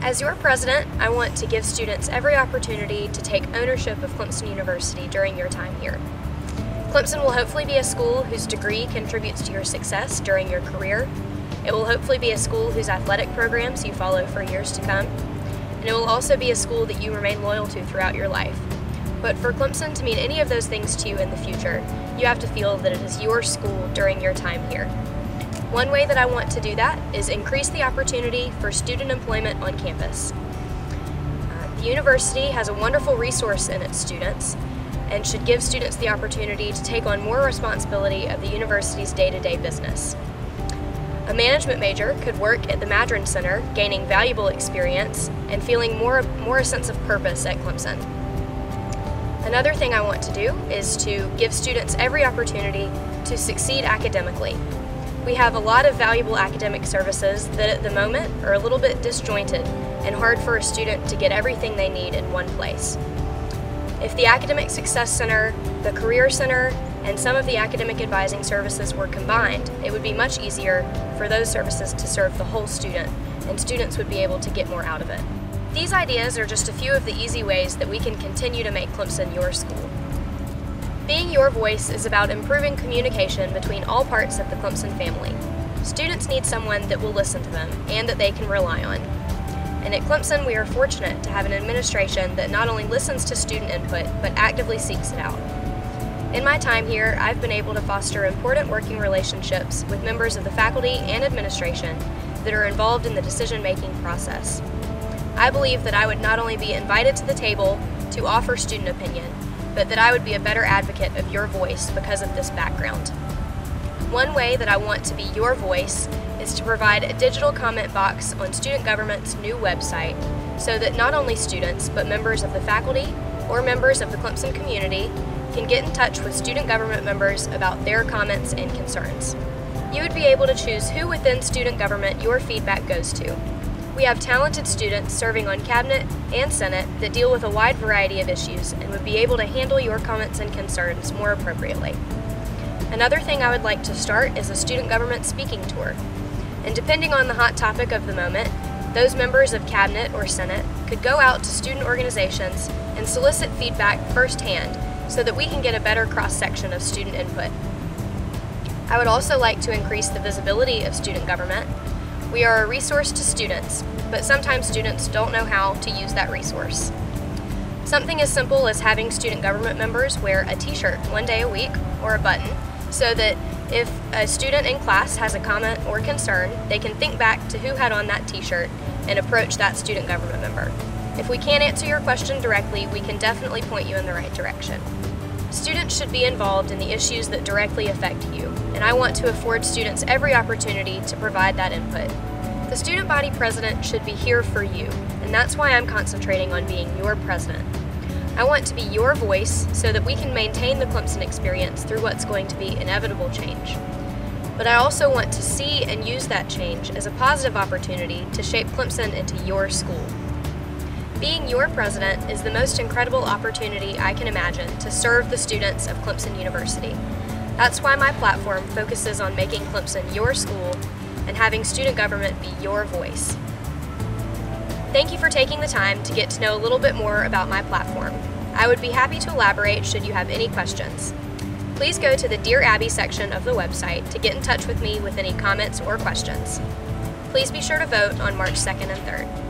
As your president, I want to give students every opportunity to take ownership of Clemson University during your time here. Clemson will hopefully be a school whose degree contributes to your success during your career. It will hopefully be a school whose athletic programs you follow for years to come. And it will also be a school that you remain loyal to throughout your life. But for Clemson to mean any of those things to you in the future, you have to feel that it is your school during your time here. One way that I want to do that is increase the opportunity for student employment on campus. The university has a wonderful resource in its students and should give students the opportunity to take on more responsibility of the university's day-to-day business. A management major could work at the Madron Center, gaining valuable experience and feeling more a sense of purpose at Clemson. Another thing I want to do is to give students every opportunity to succeed academically. We have a lot of valuable academic services that at the moment are a little bit disjointed and hard for a student to get everything they need in one place. If the Academic Success Center, the Career Center, and some of the academic advising services were combined, it would be much easier for those services to serve the whole student, and students would be able to get more out of it. These ideas are just a few of the easy ways that we can continue to make Clemson your school. Being your voice is about improving communication between all parts of the Clemson family. Students need someone that will listen to them and that they can rely on. And at Clemson, we are fortunate to have an administration that not only listens to student input, but actively seeks it out. In my time here, I've been able to foster important working relationships with members of the faculty and administration that are involved in the decision-making process. I believe that I would not only be invited to the table to offer student opinion, but that I would be a better advocate of your voice because of this background. One way that I want to be your voice is to provide a digital comment box on Student Government's new website so that not only students, but members of the faculty or members of the Clemson community can get in touch with student government members about their comments and concerns. You would be able to choose who within student government your feedback goes to. We have talented students serving on Cabinet and Senate that deal with a wide variety of issues and would be able to handle your comments and concerns more appropriately. Another thing I would like to start is a student government speaking tour. And depending on the hot topic of the moment, those members of Cabinet or Senate could go out to student organizations and solicit feedback firsthand so that we can get a better cross-section of student input. I would also like to increase the visibility of student government. We are a resource to students, but sometimes students don't know how to use that resource. Something as simple as having student government members wear a t-shirt one day a week or a button so that if a student in class has a comment or concern, they can think back to who had on that t-shirt and approach that student government member. If we can't answer your question directly, we can definitely point you in the right direction. Students should be involved in the issues that directly affect you, and I want to afford students every opportunity to provide that input. The student body president should be here for you, and that's why I'm concentrating on being your president. I want to be your voice so that we can maintain the Clemson experience through what's going to be inevitable change. But I also want to see and use that change as a positive opportunity to shape Clemson into your school. Being your president is the most incredible opportunity I can imagine to serve the students of Clemson University. That's why my platform focuses on making Clemson your school and having student government be your voice. Thank you for taking the time to get to know a little bit more about my platform. I would be happy to elaborate should you have any questions. Please go to the Dear Abby section of the website to get in touch with me with any comments or questions. Please be sure to vote on March 2nd and 3rd.